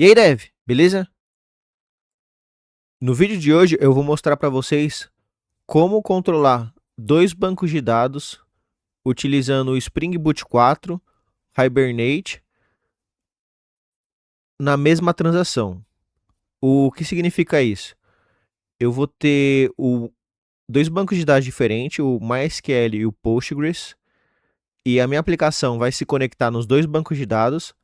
E aí, Dev, beleza? No vídeo de hoje eu vou mostrar para vocês como controlar dois bancos de dados utilizando o Spring Boot 4, Hibernate, na mesma transação. O que significa isso? Eu vou ter dois bancos de dados diferentes, o MySQL e o Postgres, e a minha aplicação vai se conectar nos dois bancos de dados.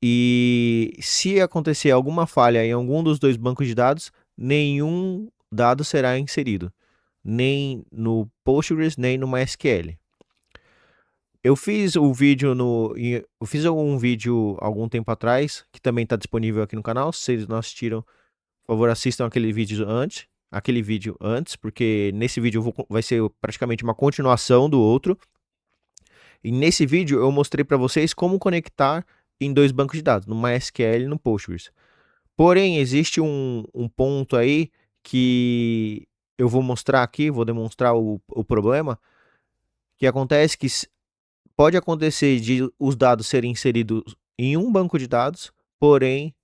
E se acontecer alguma falha em algum dos dois bancos de dados, nenhum dado será inserido, nem no Postgres, nem no MySQL. Eu fiz um vídeo algum tempo atrás, que também está disponível aqui no canal. Se vocês não assistiram, por favor, assistam aquele vídeo antes, porque nesse vídeo vai ser praticamente uma continuação do outro. E nesse vídeo eu mostrei para vocês como conectar em dois bancos de dados, no MySQL e no Postgres. Porém, existe um ponto aí que eu vou mostrar aqui, vou demonstrar o problema, que acontece que pode acontecer de os dados serem inseridos em um banco de dados, porém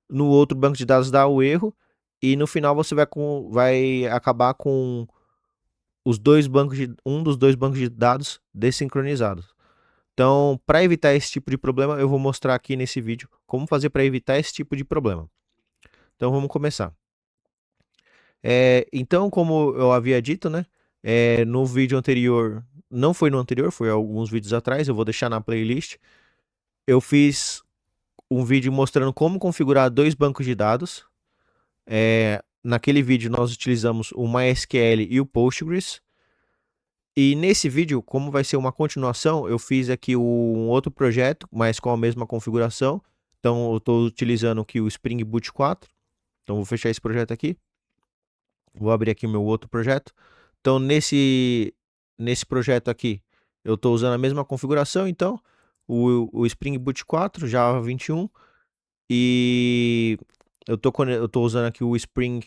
no outro banco de dados dá o erro e no final você vai acabar com um dos dois bancos de dados desincronizados. Então, para evitar esse tipo de problema, eu vou mostrar aqui nesse vídeo como fazer para evitar esse tipo de problema. Então, vamos começar. Então, como eu havia dito, né? No vídeo anterior, não foi no anterior, foi alguns vídeos atrás, eu vou deixar na playlist. Eu fiz um vídeo mostrando como configurar dois bancos de dados. Naquele vídeo nós utilizamos o MySQL e o Postgres. E nesse vídeo, como vai ser uma continuação, eu fiz aqui um outro projeto, mas com a mesma configuração. Então eu estou utilizando aqui o Spring Boot 4. Então vou fechar esse projeto aqui. Vou abrir aqui o meu outro projeto. Então nesse projeto aqui, eu estou usando a mesma configuração, então, o Spring Boot 4, Java 21, e eu estou usando aqui o Spring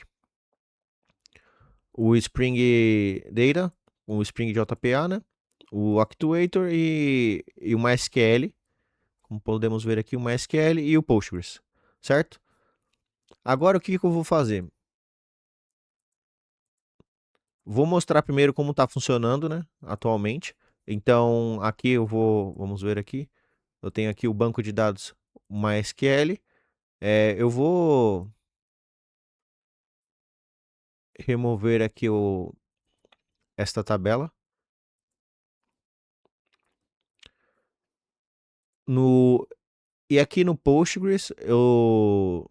Data, o Spring JPA, né? O Actuator e o MySQL, como podemos ver aqui, o MySQL e o Postgres, certo? Agora o que eu vou fazer? Vou mostrar primeiro como está funcionando, né, atualmente. Então, aqui vamos ver aqui. Eu tenho aqui o banco de dados MySQL. Eu vou remover aqui esta tabela. No, e aqui no Postgres, eu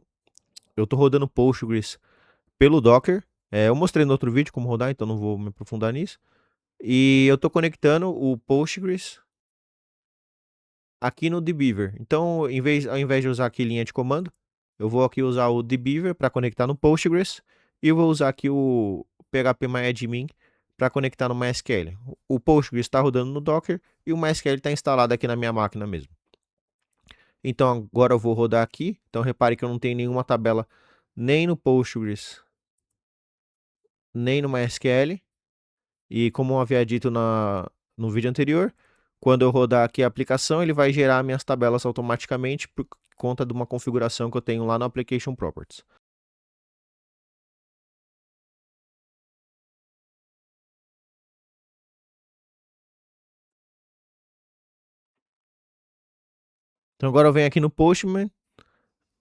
tô rodando Postgres pelo Docker. Eu mostrei no outro vídeo como rodar, então não vou me aprofundar nisso. E eu tô conectando o Postgres aqui no dbeaver. Então, ao invés de usar aqui linha de comando, eu vou aqui usar o dbeaver para conectar no Postgres e eu vou usar aqui o phpMyAdmin para conectar no MySQL. O Postgres está rodando no Docker e o MySQL está instalado aqui na minha máquina mesmo. Então agora eu vou rodar aqui. Então repare que eu não tenho nenhuma tabela nem no Postgres, nem no MySQL. E como eu havia dito no vídeo anterior, quando eu rodar aqui a aplicação, ele vai gerar minhas tabelas automaticamente por conta de uma configuração que eu tenho lá no Application Properties. Então agora eu venho aqui no Postman,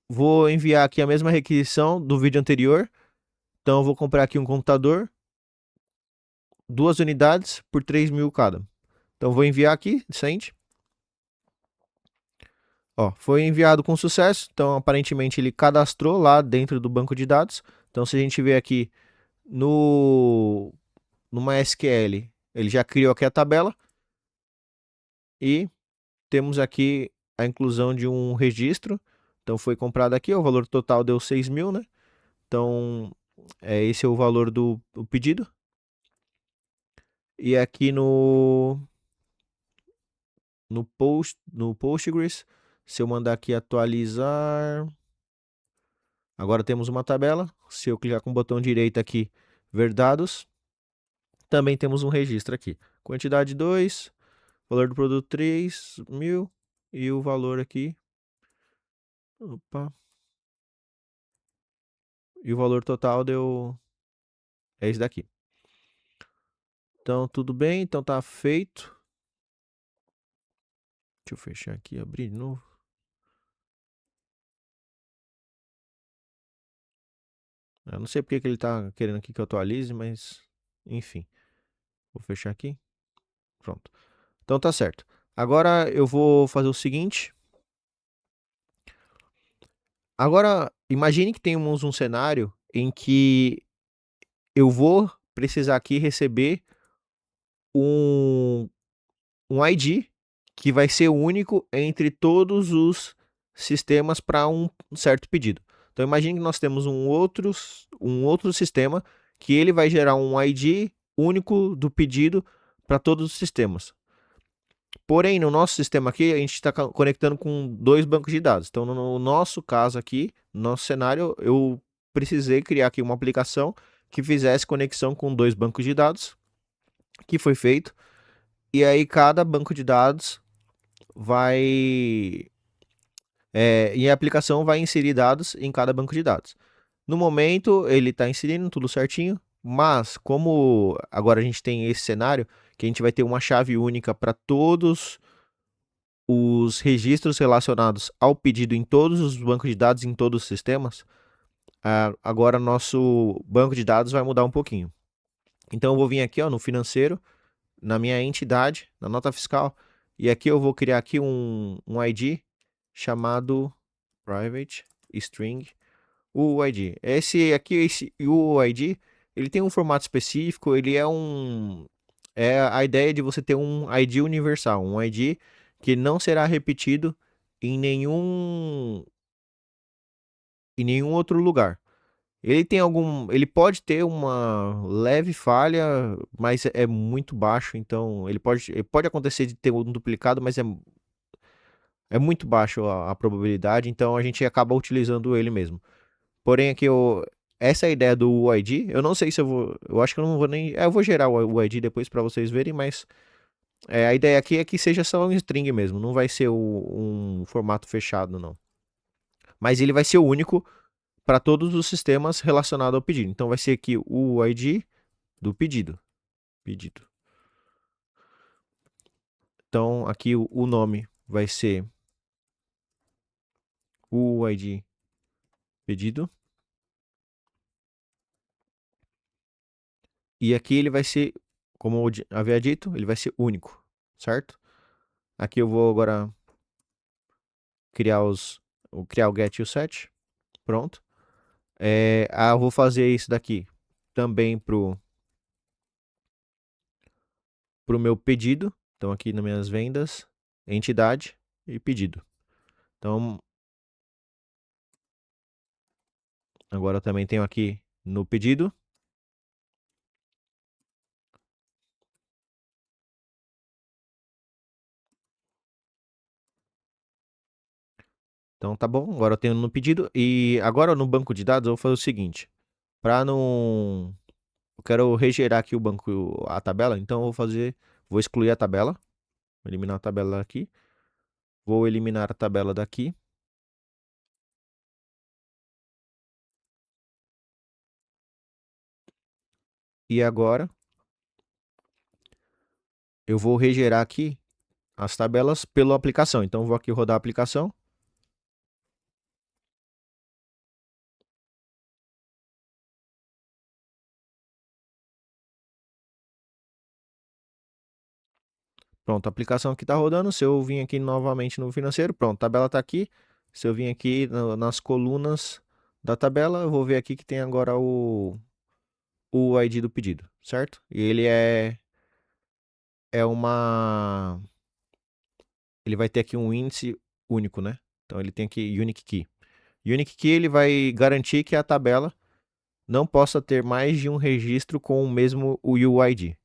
vou enviar aqui a mesma requisição do vídeo anterior. Então eu vou comprar aqui um computador, 2 unidades por 3.000 cada. Então vou enviar aqui, send. Ó, foi enviado com sucesso, então aparentemente ele cadastrou lá dentro do banco de dados. Então se a gente ver aqui no MySQL, ele já criou aqui a tabela e temos aqui a inclusão de um registro. Então foi comprado aqui, o valor total deu 6.000, né? Então esse é o valor do pedido. E aqui no Postgres, se eu mandar aqui atualizar, agora temos uma tabela. Se eu clicar com o botão direito aqui, ver dados, também temos um registro aqui. Quantidade 2, valor do produto 3.000 e o valor aqui Opa. E o valor total deu. É esse daqui. Então, tudo bem. Então, tá feito. Deixa eu fechar aqui e abrir de novo. Eu não sei porque que ele tá querendo aqui que eu atualize, mas. Enfim. Vou fechar aqui. Pronto. Então, tá certo. Agora eu vou fazer o seguinte. Agora, imagine que temos um cenário em que eu vou precisar aqui receber um, um ID que vai ser único entre todos os sistemas para um certo pedido. Então imagine que nós temos um outro sistema que ele vai gerar um ID único do pedido para todos os sistemas. Porém, no nosso sistema aqui, a gente está conectando com dois bancos de dados. Então, no nosso caso aqui, no nosso cenário, eu precisei criar aqui uma aplicação que fizesse conexão com dois bancos de dados, que foi feito. E aí, cada banco de dados vai. E a aplicação vai inserir dados em cada banco de dados. No momento, ele está inserindo tudo certinho, mas como agora a gente tem esse cenário, que a gente vai ter uma chave única para todos os registros relacionados ao pedido em todos os bancos de dados, em todos os sistemas, agora nosso banco de dados vai mudar um pouquinho. Então eu vou vir aqui ó, no financeiro, na minha entidade, na nota fiscal, e aqui eu vou criar aqui um ID chamado private string UID. Esse aqui, esse UID, ele tem um formato específico, ele é a ideia de você ter um ID universal, um ID que não será repetido em nenhum outro lugar. Ele pode ter uma leve falha, mas é muito baixo, então ele pode acontecer de ter um duplicado, mas é muito baixo a probabilidade, então a gente acaba utilizando ele mesmo. Porém, aqui essa ideia do UID, eu não sei se eu vou. Eu acho que eu não vou nem. Eu vou gerar o UID depois para vocês verem, mas a ideia aqui é que seja só um string mesmo, não vai ser um formato fechado, não. Mas ele vai ser o único para todos os sistemas relacionados ao pedido. Então vai ser aqui o UID do pedido. Pedido. Então aqui o nome vai ser o UID pedido. E aqui ele vai ser, como eu havia dito, ele vai ser único, certo? Aqui eu vou agora criar o get e o set. Pronto. Eu vou fazer isso daqui também pro meu pedido. Então aqui nas minhas vendas, entidade e pedido. Então agora eu também tenho aqui no pedido. Então tá bom, agora eu tenho no pedido e agora no banco de dados eu vou fazer o seguinte, para não eu quero regerar aqui o banco a tabela, então eu vou excluir a tabela, vou eliminar a tabela aqui, vou eliminar a tabela daqui. E agora eu vou regerar aqui as tabelas pela aplicação. Então eu vou aqui rodar a aplicação. Pronto, a aplicação aqui está rodando. Se eu vim aqui novamente no financeiro, pronto, a tabela está aqui. Se eu vim aqui nas colunas da tabela, eu vou ver aqui que tem agora o ID do pedido, certo? E ele é uma. Ele vai ter aqui um índice único, né? Então ele tem aqui Unique Key. Unique Key ele vai garantir que a tabela não possa ter mais de um registro com o mesmo UID.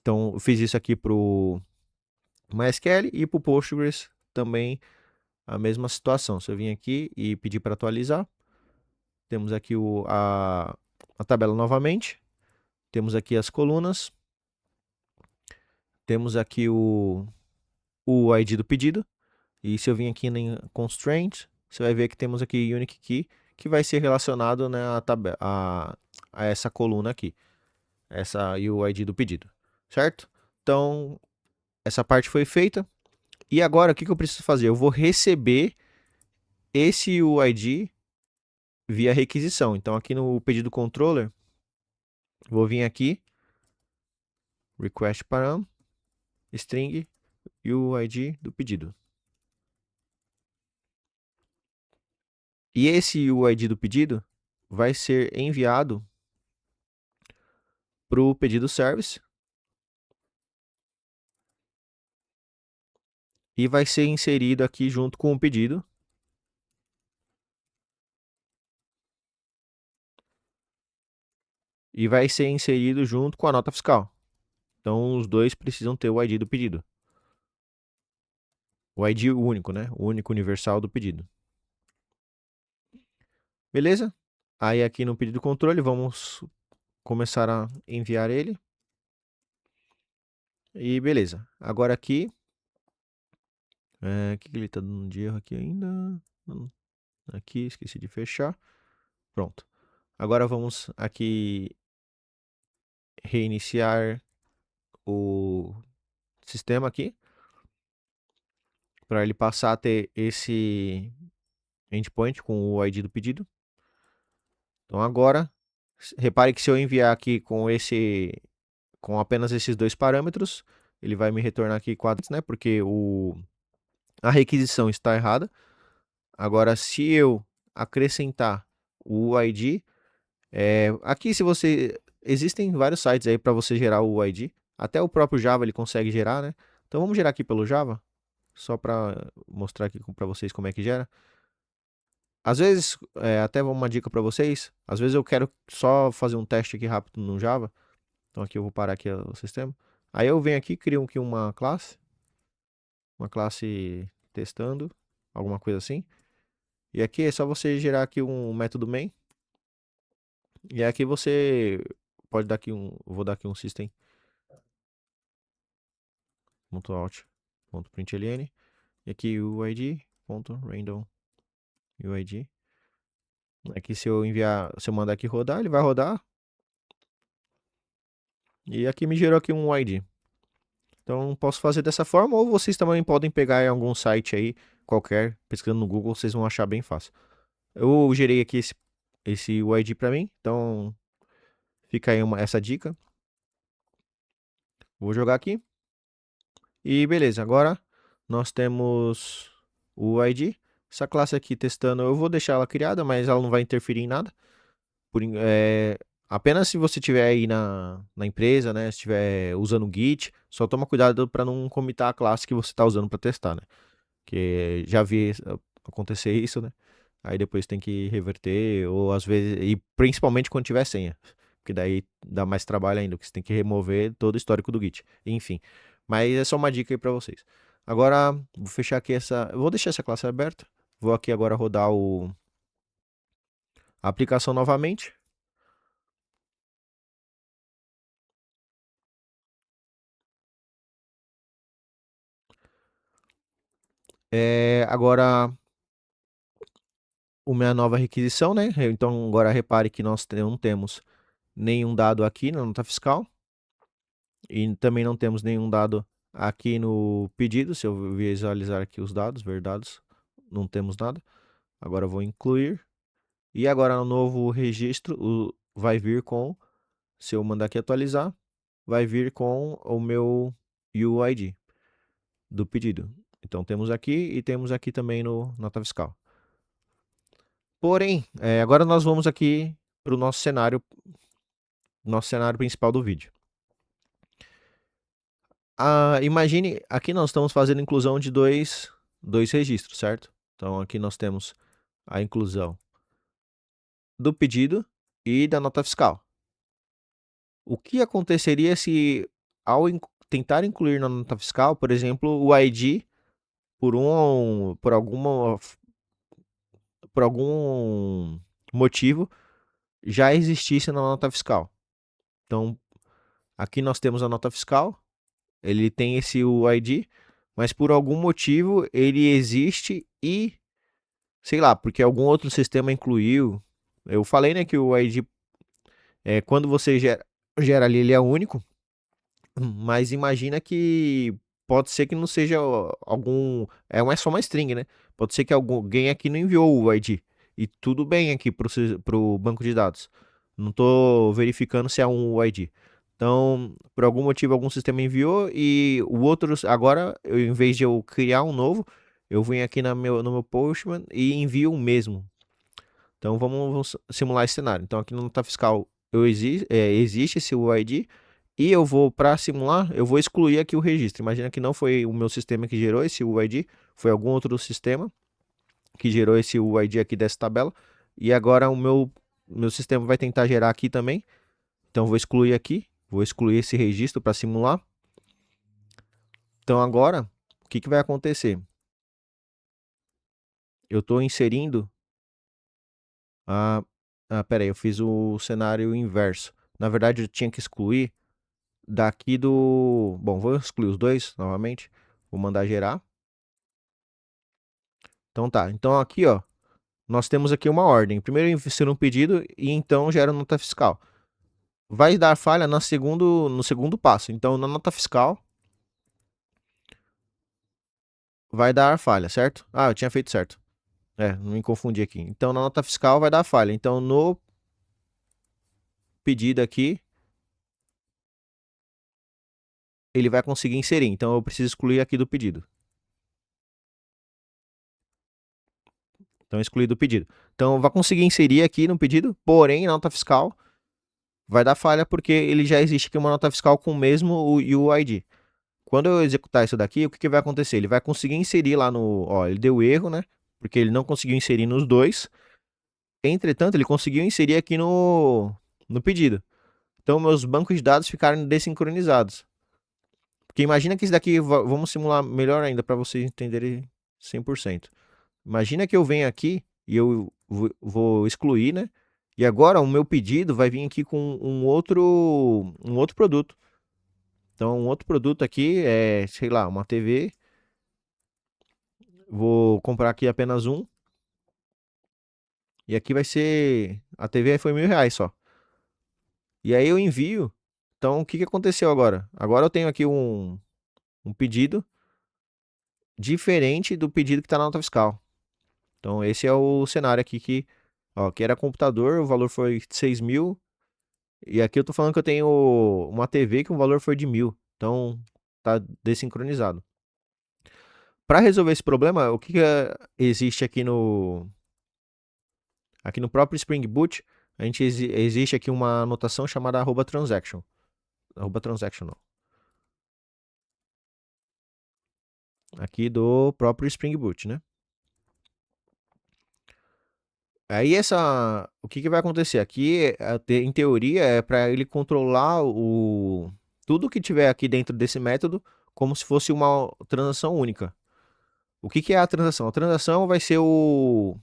Então eu fiz isso aqui para o MySQL e para o Postgres também a mesma situação. Se eu vim aqui e pedir para atualizar, temos aqui a tabela novamente, temos aqui as colunas, temos aqui o ID do pedido, E se eu vim aqui em Constraint, você vai ver que temos aqui Unique Key, que vai ser relacionado, né, a essa coluna aqui, essa UID do pedido, certo? Então, essa parte foi feita. E agora, o que eu preciso fazer? Eu vou receber esse UID via requisição. Então, aqui no pedido controller, vou vir aqui, request param, string, UID do pedido. E esse UID do pedido vai ser enviado para o pedido service e vai ser inserido aqui junto com o pedido. E vai ser inserido junto com a nota fiscal. Então, os dois precisam ter o ID do pedido. O ID único, né? O único universal do pedido. Beleza? Aí aqui no pedido controle, vamos começar a enviar ele. E beleza. Agora aqui, o que ele está dando de erro aqui ainda? Aqui, esqueci de fechar. Pronto. Agora vamos aqui reiniciar o sistema aqui, para ele passar a ter esse endpoint com o ID do pedido. Então agora, repare que se eu enviar aqui com apenas esses dois parâmetros, ele vai me retornar aqui quadros, né? Porque a requisição está errada. Agora, se eu acrescentar o ID, aqui se você existem vários sites aí para você gerar o ID. Até o próprio Java ele consegue gerar, né? Então vamos gerar aqui pelo Java, só para mostrar aqui para vocês como é que gera. Às vezes, até uma dica para vocês, às vezes eu quero só fazer um teste aqui rápido no Java. Então aqui eu vou parar aqui o sistema. Aí eu venho aqui, crio aqui uma classe testando, alguma coisa assim. E aqui é só você gerar aqui um método main. E aqui você pode dar aqui vou dar aqui um system.out.println. E aqui uid.random uid. Aqui se eu mandar aqui rodar, ele vai rodar. E aqui me gerou aqui um ID. Então posso fazer dessa forma, ou vocês também podem pegar em algum site aí, qualquer, pesquisando no Google, vocês vão achar bem fácil. Eu gerei aqui esse UID para mim, então fica aí essa dica. Vou jogar aqui. E beleza, agora nós temos o UID. Essa classe aqui testando, eu vou deixar ela criada, mas ela não vai interferir em nada. Apenas se você estiver aí na empresa, né? Se estiver usando o Git, só toma cuidado para não comitar a classe que você está usando para testar, né? Que já vi acontecer isso, né? Aí depois tem que reverter, ou às vezes, e principalmente quando tiver senha, porque daí dá mais trabalho ainda, porque você tem que remover todo o histórico do Git. Enfim, mas é só uma dica aí para vocês. Agora, vou fechar aqui eu vou deixar essa classe aberta. Vou aqui agora rodar a aplicação novamente. Agora, uma nova requisição, né? Então, agora repare que nós não temos nenhum dado aqui na nota fiscal. E também não temos nenhum dado aqui no pedido. Se eu visualizar aqui os dados, ver dados, não temos nada. Agora eu vou incluir. E agora no novo registro vai vir com, se eu mandar aqui atualizar, vai vir com o meu UID do pedido. Então temos aqui e temos aqui também no nota fiscal. Porém, agora nós vamos aqui para o nosso cenário principal do vídeo. Imagine, aqui nós estamos fazendo inclusão de dois registros, certo? Então aqui nós temos a inclusão do pedido e da nota fiscal. O que aconteceria se, ao tentar incluir na nota fiscal, por exemplo, o ID por algum motivo já existisse na nota fiscal? Então aqui nós temos a nota fiscal, ele tem esse UID, mas por algum motivo ele existe e, sei lá, porque algum outro sistema incluiu. Eu falei, né, que o ID, quando você gera ali, ele é único, mas imagina que pode ser que não seja algum. Só uma string, né? Pode ser que alguém aqui não enviou o ID. E tudo bem aqui pro banco de dados. Não estou verificando se é um ID. Então, por algum motivo, algum sistema enviou e o outro. Agora, em vez de eu criar um novo, eu venho aqui no meu Postman e envio o mesmo. Então, vamos simular esse cenário. Então, aqui no nota fiscal existe esse UID. E eu vou, para simular, eu vou excluir aqui o registro. Imagina que não foi o meu sistema que gerou esse UID, foi algum outro sistema que gerou esse UID aqui dessa tabela. E agora o meu sistema vai tentar gerar aqui também. Então vou excluir aqui, vou excluir esse registro para simular. Então agora, o que vai acontecer? Eu estou inserindo peraí, eu fiz o cenário inverso. Na verdade, eu tinha que excluir daqui do... Bom, vou excluir os dois novamente. Vou mandar gerar. Então tá, então aqui ó, nós temos aqui uma ordem. Primeiro eu insiro um pedido e então gera nota fiscal. Vai dar falha no segundo passo. Então na nota fiscal vai dar falha, certo? Ah, eu tinha feito certo. Não me confundi aqui. Então na nota fiscal vai dar falha. Então no pedido aqui ele vai conseguir inserir. Então eu preciso excluir aqui do pedido. Então excluir do pedido. Então vai conseguir inserir aqui no pedido, porém na nota fiscal vai dar falha porque ele já existe aqui uma nota fiscal com o mesmo UID. Quando eu executar isso daqui, o que vai acontecer? Ele vai conseguir inserir lá no... Ó, ele deu erro, né? Porque ele não conseguiu inserir nos dois. Entretanto, ele conseguiu inserir aqui no pedido. Então, meus bancos de dados ficaram desincronizados. Porque imagina que isso daqui... Vamos simular melhor ainda para vocês entenderem 100%. Imagina que eu venho aqui e eu vou excluir, né? E agora o meu pedido vai vir aqui com um outro produto. Então, um outro produto aqui é, sei lá, uma TV. Vou comprar aqui apenas um. E aqui vai ser... A TV foi R$ 1.000 só. E aí eu envio. Então, o que aconteceu agora? Agora eu tenho aqui um pedido diferente do pedido que está na nota fiscal. Então, esse é o cenário aqui que era computador, o valor foi 6.000. E aqui eu tô falando que eu tenho uma TV que o valor foi de 1.000. Então, tá desincronizado. Para resolver esse problema, o que existe aqui no próprio Spring Boot, existe aqui uma anotação chamada @transaction. @transaction não. Aqui do próprio Spring Boot, né? Aí o que vai acontecer? Aqui, em teoria, é para ele controlar tudo que tiver aqui dentro desse método como se fosse uma transação única. O que é a transação? A transação vai ser o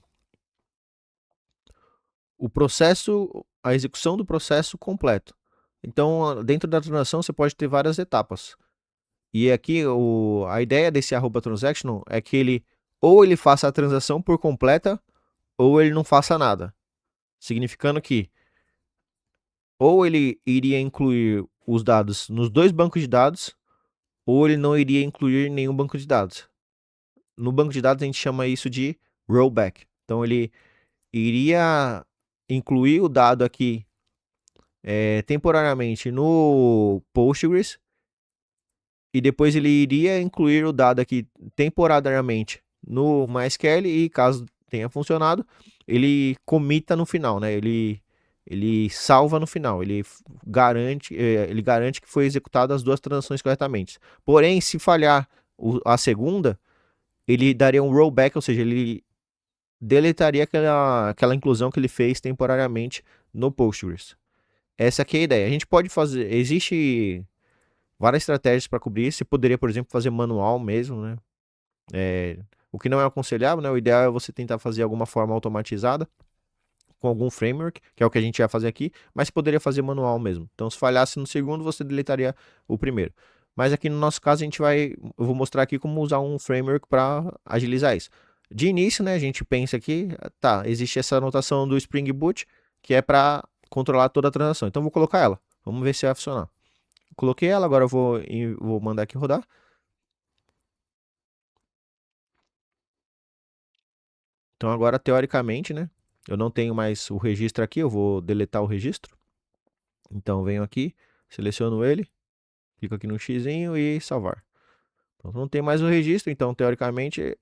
processo, a execução do processo completo. Então, dentro da transação, você pode ter várias etapas. E aqui, a ideia desse @transaction é que ele faça a transação por completa, ou ele não faça nada. Significando que ou ele iria incluir os dados nos dois bancos de dados, ou ele não iria incluir nenhum banco de dados. No banco de dados, a gente chama isso de rollback. Então, ele iria incluir o dado aqui temporariamente no Postgres e depois ele iria incluir o dado aqui temporariamente no MySQL e caso tenha funcionado, ele comita no final, né? Ele salva no final, ele garante que foi executado as duas transações corretamente. Porém, se falhar a segunda, ele daria um rollback, ou seja, ele deletaria aquela inclusão que ele fez temporariamente no Postgres. Essa aqui é a ideia. A gente pode fazer... Existe várias estratégias para cobrir isso. Você poderia, por exemplo, fazer manual mesmo, né? O que não é aconselhável, né? O ideal é você tentar fazer alguma forma automatizada com algum framework, que é o que a gente vai fazer aqui, mas você poderia fazer manual mesmo. Então, se falhasse no segundo, você deletaria o primeiro. Mas aqui no nosso caso eu vou mostrar aqui como usar um framework para agilizar isso. De início, né, a gente pensa aqui, tá, existe essa anotação do Spring Boot, que é para controlar toda a transação. Então eu vou colocar ela. Vamos ver se vai funcionar. Coloquei ela, agora eu vou mandar aqui rodar. Então agora, teoricamente, né, eu não tenho mais o registro aqui, eu vou deletar o registro. Então venho aqui, seleciono ele, clico aqui no xizinho e salvar. Então não tem mais o registro, então teoricamente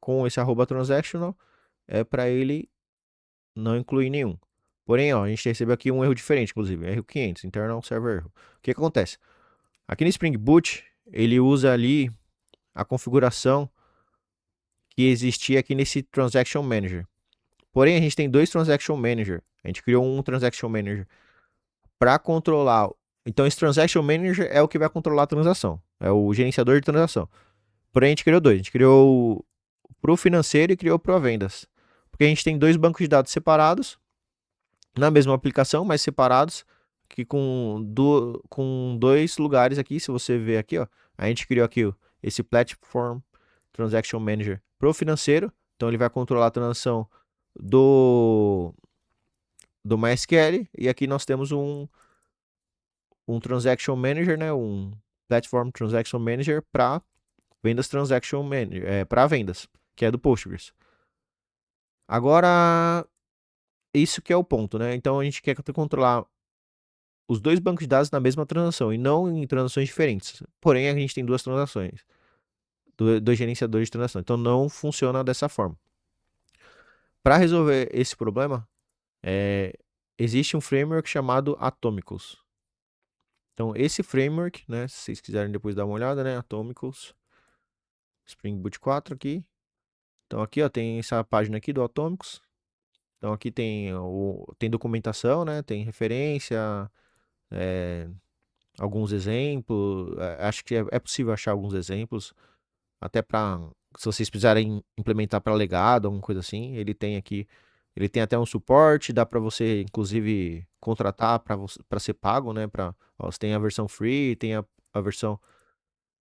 com esse arroba transactional é para ele não incluir nenhum. Porém, ó, a gente recebeu aqui um erro diferente, inclusive, erro 500, internal server erro. O que acontece? Aqui no Spring Boot, ele usa ali a configuração que existia aqui nesse Transaction Manager. Porém, a gente tem dois Transaction Manager. A gente criou um Transaction Manager para controlar. Então, esse Transaction Manager é o que vai controlar a transação. É o gerenciador de transação. Porém, a gente criou dois. A gente criou para o financeiro e criou para vendas. Porque a gente tem dois bancos de dados separados, na mesma aplicação, mas separados, que com dois lugares aqui. Se você ver aqui, ó, a gente criou aqui esse Platform Transaction Manager para o financeiro. Então, ele vai controlar a transação do, do MySQL. E aqui nós temos um Transaction Manager, né, um Platform Transaction Manager para vendas Transaction Manager, para vendas, que é do Postgres. Agora, isso que é o ponto, né? Então a gente quer controlar os dois bancos de dados na mesma transação e não em transações diferentes. Porém, a gente tem duas transações, dois gerenciadores de transação. Então não funciona dessa forma. Para resolver esse problema, existe um framework chamado Atomicals. Então esse framework, né, se vocês quiserem depois dar uma olhada, né, Atomicals, Spring Boot 4 aqui. Então aqui, ó, tem essa página aqui do Atomicals. Então aqui tem documentação, né? Tem referência, é, alguns exemplos. Acho que é possível achar alguns exemplos, até para se vocês precisarem implementar para legado, alguma coisa assim. Ele tem aqui, ele tem até um suporte, dá para você inclusive contratar para ser pago, né? Você tem a versão free, tem a versão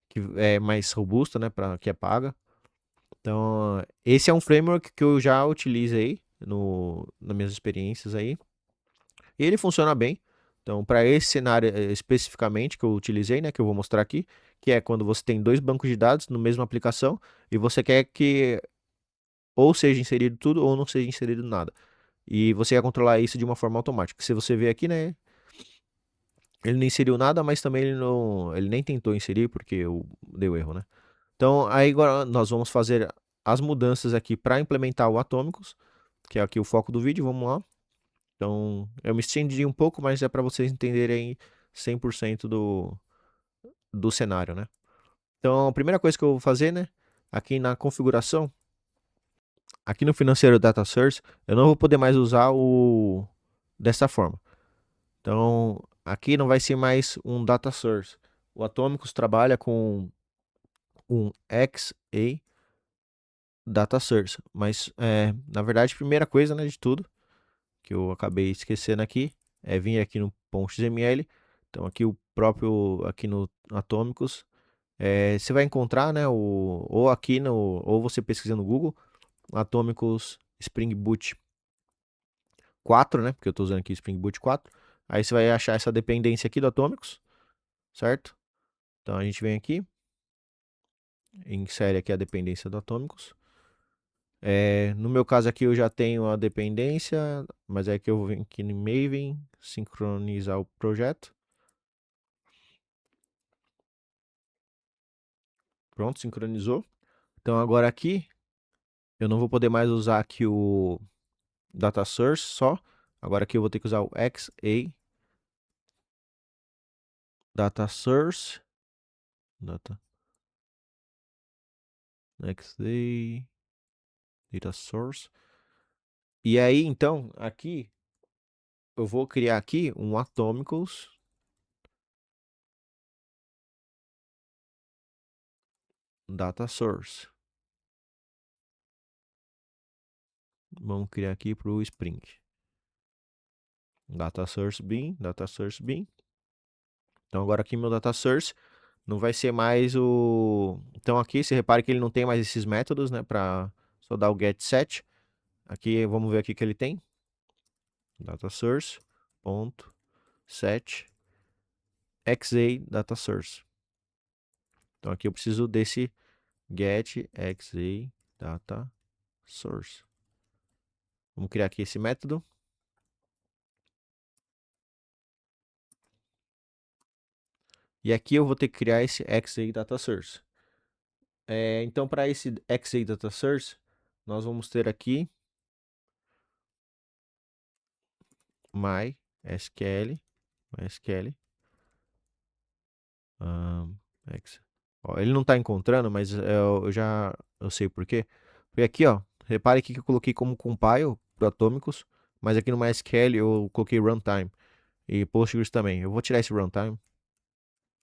que é mais robusta, né? Que é paga. Então, esse é um framework que eu já utilizei nas minhas experiências aí. E ele funciona bem. Então, para esse cenário especificamente que eu utilizei, né, que eu vou mostrar aqui, que é quando você tem dois bancos de dados no mesma aplicação e você quer que ou seja inserido tudo ou não seja inserido nada. E você quer controlar isso de uma forma automática. Se você ver aqui, né, ele não inseriu nada, mas também ele nem tentou inserir porque deu erro, né? Então, aí agora nós vamos fazer as mudanças aqui para implementar o Atômicos, que é aqui o foco do vídeo. Vamos lá. Então, eu me estendi um pouco, mas é para vocês entenderem 100% do cenário, né? Então, a primeira coisa que eu vou fazer, né? Aqui na configuração, aqui no financeiro Data Source, eu não vou poder mais usar o dessa forma. Então, aqui não vai ser mais um Data Source. O Atomicus trabalha com um XA Data Source, mas na verdade, a primeira coisa, né, de tudo, que eu acabei esquecendo aqui, é vir aqui no .xml. Então aqui o próprio, aqui no Atômicos, você vai encontrar, né, ou você pesquisa no Google, Atômicos Spring Boot 4, né, porque eu estou usando aqui Spring Boot 4. Aí você vai achar essa dependência aqui do Atômicos, certo? Então a gente vem aqui, insere aqui a dependência do Atômicos. No meu caso aqui eu já tenho a dependência, mas é que eu venho aqui no Maven, sincronizar o projeto. Pronto, sincronizou. Então agora aqui eu não vou poder mais usar aqui o data source só. Agora aqui eu vou ter que usar o XA data source XA data source. E aí então aqui eu vou criar aqui um Atomicals data source. Vamos criar aqui para o Spring. Data source bin. Então agora aqui meu data source Não vai ser mais o... Então aqui, você repare que ele não tem mais esses métodos, né? Para só dar o get set. Aqui, vamos ver aqui que ele tem. Data source, ponto, set, xa data source. Então aqui eu preciso desse get xa data source. Vamos criar aqui esse método. E aqui eu vou ter que criar esse xa data source. Então, para esse xa data source, nós vamos ter aqui mysql, mysql, X. Ó, ele não está encontrando, mas eu sei por quê. Porque aqui, ó, repare que eu coloquei como compile para atômicos, mas aqui no MySQL eu coloquei runtime e Postgres também. Eu vou tirar esse runtime.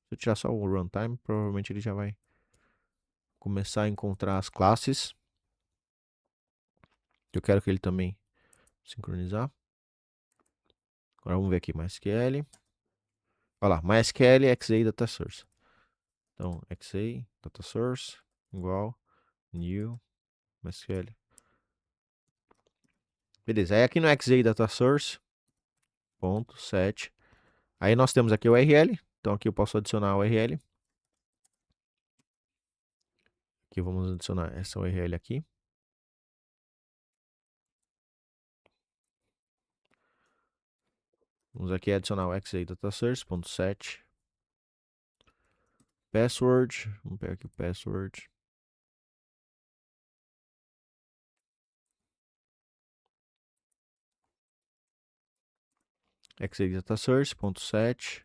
Se eu tirar só o runtime, provavelmente ele já vai começar a encontrar as classes. Eu quero que ele também sincronizar. Agora vamos ver aqui MySQL. Olha lá, MySQL xa data source. Então, xa data source igual new MySQL. Beleza, aí aqui no xa data source ponto set. Aí nós temos aqui o URL. Então aqui eu posso adicionar o URL. Aqui vamos adicionar essa URL aqui. Vamos aqui adicionar o xa data source ponto set password. Vamos pegar aqui o password. Xa data source ponto set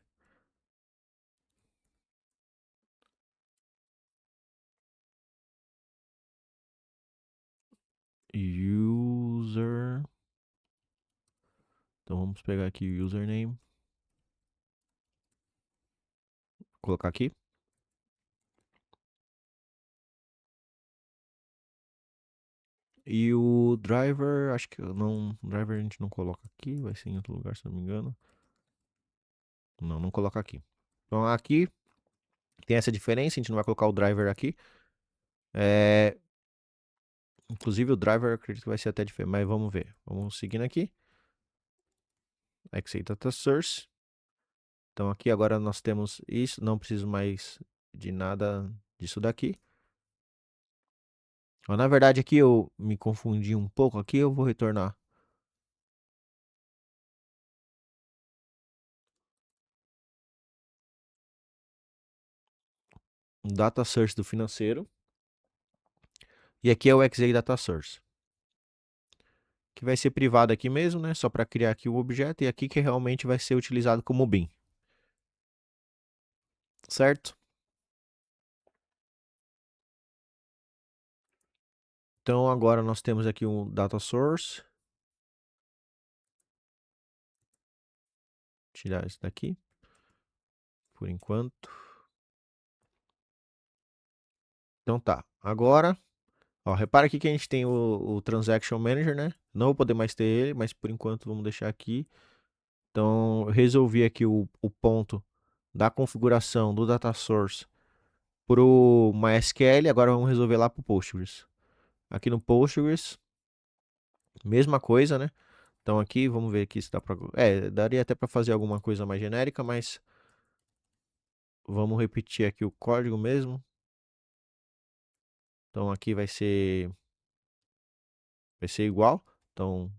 user. Então vamos pegar aqui o username. Colocar aqui. E o driver, acho que não, driver a gente não coloca aqui, vai ser em outro lugar, se não me engano. Não, não coloca aqui. Então aqui tem essa diferença, a gente não vai colocar o driver aqui. Inclusive o driver eu acredito que vai ser até diferente, mas vamos ver. Vamos seguindo aqui. Xa data source. Então aqui agora nós temos isso, não preciso mais de nada disso daqui. Ó, na verdade aqui eu me confundi um pouco, aqui eu vou retornar um data source do financeiro. E aqui é o xa data source. Que vai ser privado aqui mesmo, né? Só para criar aqui o objeto. E aqui que realmente vai ser utilizado como bin. Certo? Então agora nós temos aqui um data source. Tirar isso daqui. Por enquanto. Então tá. Agora, ó, repara aqui que a gente tem o Transaction Manager, né? Não vou poder mais ter ele, mas por enquanto vamos deixar aqui. Então, eu resolvi aqui o ponto da configuração do data source para o MySQL. Agora vamos resolver lá para o Postgres. Aqui no Postgres, mesma coisa, né? Então aqui, vamos ver aqui se dá para... daria até para fazer alguma coisa mais genérica, mas vamos repetir aqui o código mesmo. Então aqui vai ser igual. Então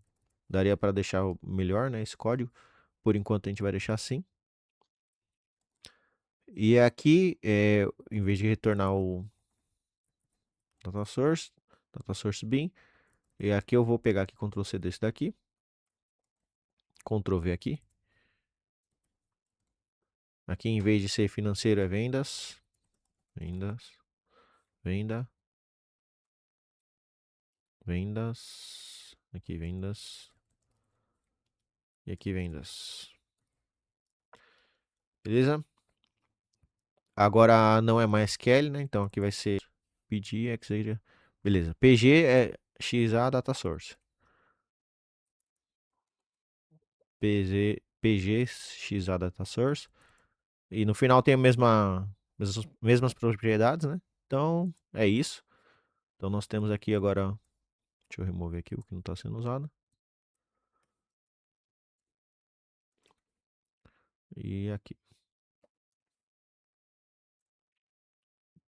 daria para deixar melhor, né, esse código. Por enquanto a gente vai deixar assim. E aqui, em vez de retornar o data source bin, e aqui eu vou pegar aqui Ctrl C desse daqui, Ctrl V aqui. Aqui em vez de ser financeiro é vendas, vendas, venda, vendas, aqui vendas e aqui vendas. Beleza? Agora não é mais SQL, né? Então aqui vai ser pg, seja, beleza. PG é xa data source. PG xa data source. E no final tem a mesma mesmas propriedades, né? Então, é isso. Então, nós temos aqui agora. Deixa eu remover aqui o que não está sendo usado. E aqui.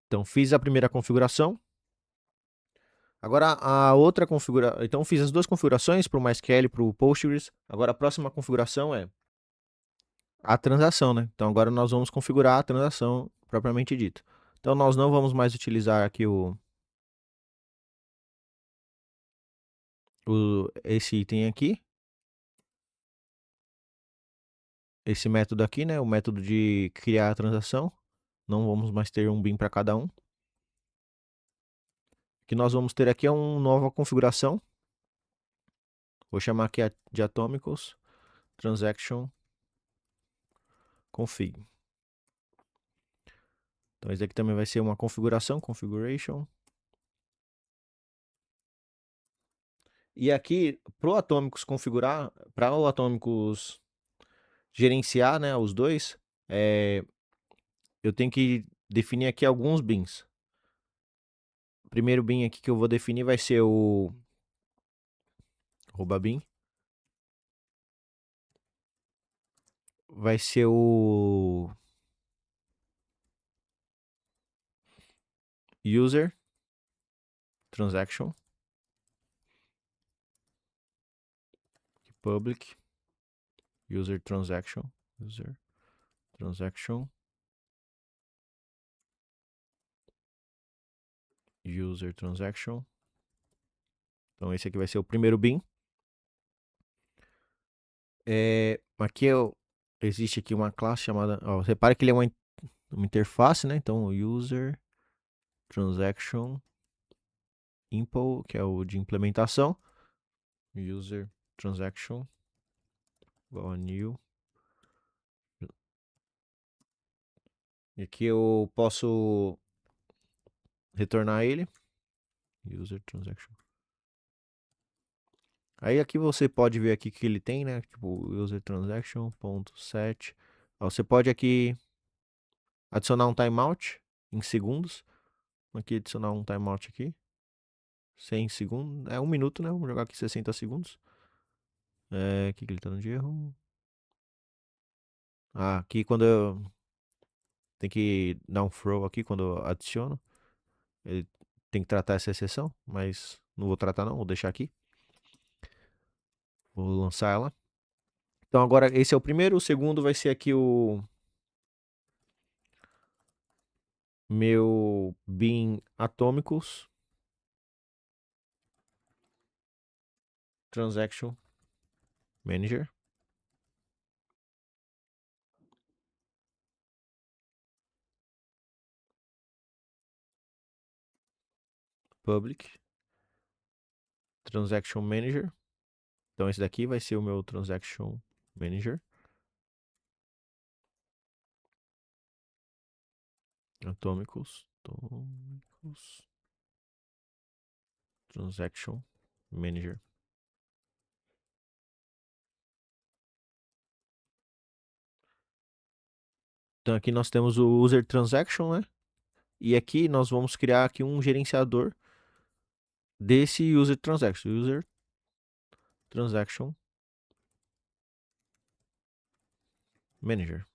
Então, fiz a primeira configuração. Agora, a outra configuração. Então, fiz as duas configurações para o MySQL e para o Postgres. Agora, a próxima configuração é a transação, né? Então, agora nós vamos configurar a transação propriamente dita. Então, nós não vamos mais utilizar aqui esse item aqui. Esse método aqui, né? O método de criar a transação. Não vamos mais ter um bin para cada um. O que nós vamos ter aqui é uma nova configuração. Vou chamar aqui de Atomicals Transaction Config. Então, esse aqui também vai ser uma configuração, configuration. E aqui, para o Atomicos configurar, para o Atomicos gerenciar, né, os dois, eu tenho que definir aqui alguns bins. O primeiro bin aqui que eu vou definir vai ser o bin. Vai ser o user transaction public user transaction user transaction. Então esse aqui vai ser o primeiro bin. Aqui existe aqui uma classe chamada, repare que ele é uma interface, né? Então user transaction impl, que é o de implementação, user transaction igual a new. E aqui eu posso retornar ele, user transaction. Aí aqui você pode ver aqui que ele tem, né? Tipo, user transaction.set. Você pode aqui adicionar um timeout em segundos. Aqui adicionar um timeout aqui. 100 segundos. É 1 minuto, né? Vamos jogar aqui 60 segundos. Aqui que ele tá no de erro. Aqui quando eu... Tem que dar um throw aqui quando eu adiciono. Ele tem que tratar essa exceção, mas não vou tratar não, vou deixar aqui. Vou lançar ela. Então agora esse é o primeiro, o segundo vai ser aqui o meu bin atômicos transaction manager. Public transaction manager. Então esse daqui vai ser o meu transaction manager. Atômicos transaction manager. Então aqui nós temos o user transaction, né? E aqui nós vamos criar aqui um gerenciador desse user transaction manager.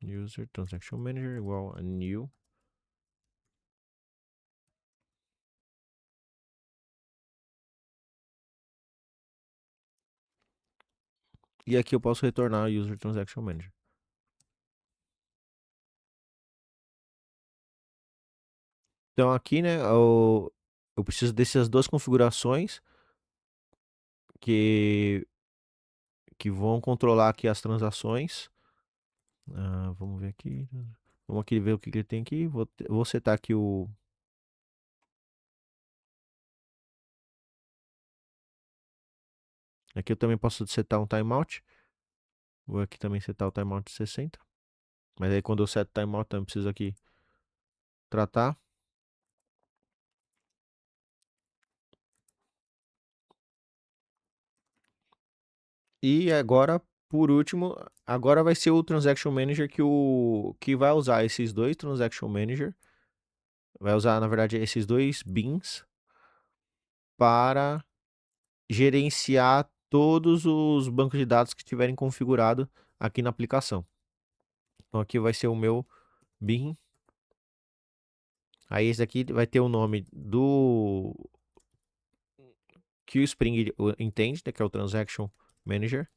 User transaction manager igual a new. E aqui eu posso retornar user transaction manager. Então aqui, né, eu preciso dessas duas configurações que vão controlar aqui as transações. Vamos ver aqui. Vamos aqui ver o que ele tem aqui. Vou setar aqui o... Aqui eu também posso setar um timeout. Vou aqui também setar o timeout de 60. Mas aí quando eu seto o timeout também preciso aqui tratar. E agora por último, agora vai ser o Transaction Manager que vai usar esses dois Transaction Manager. Vai usar, na verdade, esses dois bins para gerenciar todos os bancos de dados que tiverem configurado aqui na aplicação. Então aqui vai ser o meu bin. Aí esse aqui vai ter o nome do que o Spring entende, né, que é o Transaction Manager.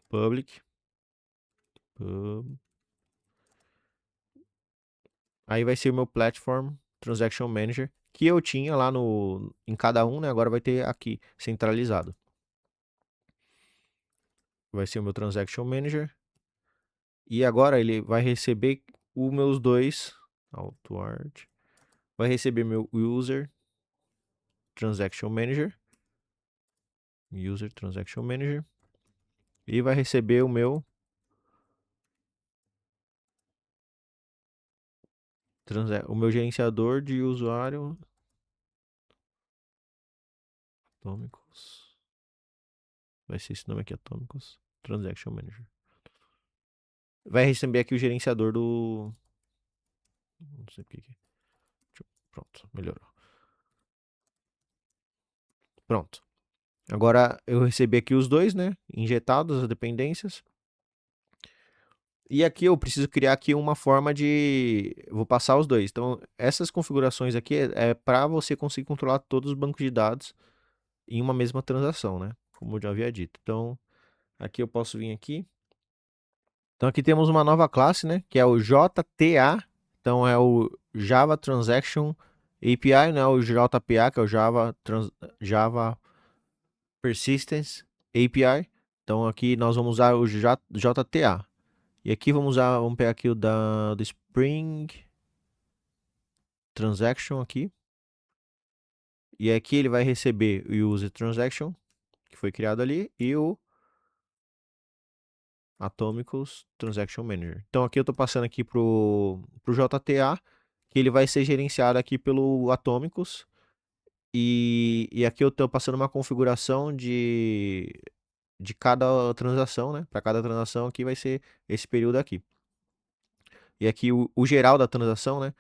Public. Aí vai ser o meu Platform Transaction Manager, que eu tinha lá em cada um, né? Agora vai ter aqui, centralizado. Vai ser o meu Transaction Manager. E agora ele vai receber os meus dois, AutoArt, vai receber meu User Transaction Manager, e vai receber o meu gerenciador de usuário Atômicos. Vai ser esse nome aqui, Atômicos Transaction Manager. Vai receber aqui o gerenciador do... Não sei o que é. Pronto, melhorou. Pronto. Agora eu recebi aqui os dois, né? Injetados as dependências. E aqui eu preciso criar aqui uma forma de... Vou passar os dois. Então, essas configurações aqui é para você conseguir controlar todos os bancos de dados em uma mesma transação, né? Como eu já havia dito. Então, aqui eu posso vir aqui. Então, aqui temos uma nova classe, né? Que é o JTA. Então, é o Java Transaction API, né? O JPA, que é o Java Persistence API. Então, aqui nós vamos usar o JTA. E aqui vamos pegar aqui o do Spring Transaction aqui. E aqui ele vai receber o User Transaction, que foi criado ali, e o Atomicals Transaction Manager. Então aqui eu estou passando aqui pro JTA, que ele vai ser gerenciado aqui pelo Atomicals. E aqui eu estou passando uma configuração de cada transação, né? Para cada transação aqui vai ser esse período aqui. E aqui o geral da transação, né?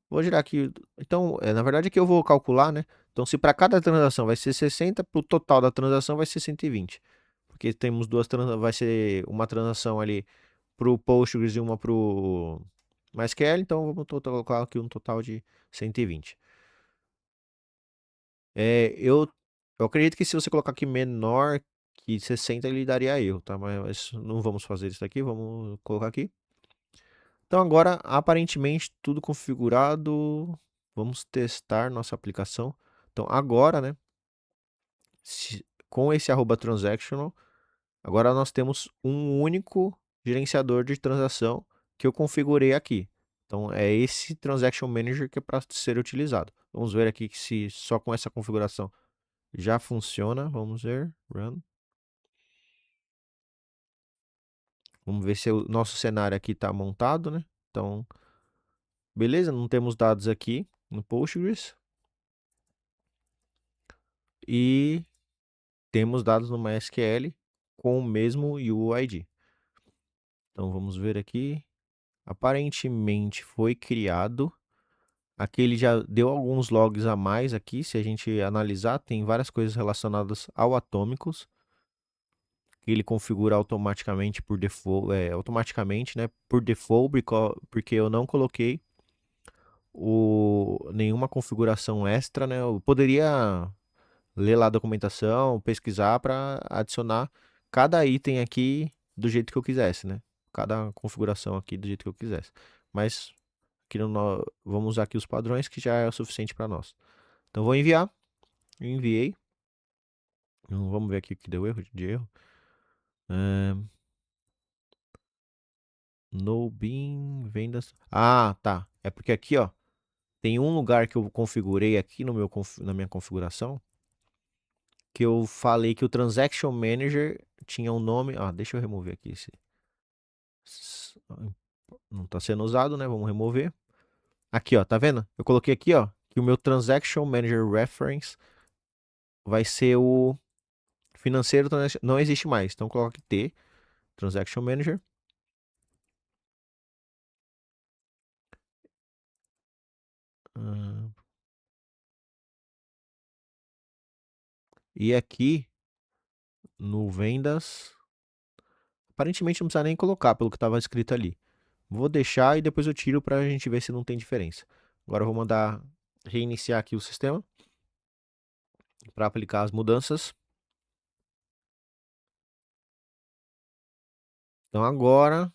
Vou girar aqui. Então, na verdade aqui eu vou calcular, né? Então, se para cada transação vai ser 60, para o total da transação vai ser 120. Porque temos duas transações, vai ser uma transação ali para o Postgres e uma para o MySQL. Então, vamos colocar aqui um total de 120. Eu acredito que se você colocar aqui menor que 60, ele daria erro, tá? Mas não vamos fazer isso aqui, vamos colocar aqui. Então agora, aparentemente, tudo configurado. Vamos testar nossa aplicação. Então agora, né, com esse @transactional, agora nós temos um único gerenciador de transação que eu configurei aqui. Então é esse Transaction Manager que é para ser utilizado. Vamos ver aqui que se só com essa configuração já funciona. Vamos ver, run. Vamos ver se o nosso cenário aqui está montado, né? Então, beleza, não temos dados aqui no Postgres. E temos dados no MySQL com o mesmo UID. Então vamos ver aqui. Aparentemente foi criado. Aqui ele já deu alguns logs a mais aqui. Se a gente analisar, tem várias coisas relacionadas ao Atômicos. Ele configura automaticamente por default, automaticamente, né? Por default, porque eu não coloquei nenhuma configuração extra, né? Eu poderia ler lá a documentação, pesquisar para adicionar cada item aqui do jeito que eu quisesse, né? Cada configuração aqui do jeito que eu quisesse. Mas aqui vamos usar aqui os padrões que já é o suficiente para nós. Então vou enviar. Enviei. Vamos ver aqui o que deu de erro. No bin, vendas. Ah, tá. É porque aqui, ó, tem um lugar que eu configurei aqui na minha configuração que eu falei que o Transaction Manager tinha um nome. Ah, deixa eu remover aqui esse. Não está sendo usado, né? Vamos remover. Aqui, ó, tá vendo? Eu coloquei aqui, ó, que o meu Transaction Manager Reference vai ser o Financeiro não existe mais. Então coloque T, Transaction Manager. Ah, e aqui no vendas, aparentemente não precisa nem colocar pelo que estava escrito ali. Vou deixar e depois eu tiro para a gente ver se não tem diferença. Agora eu vou mandar reiniciar aqui o sistema para aplicar as mudanças. Então agora,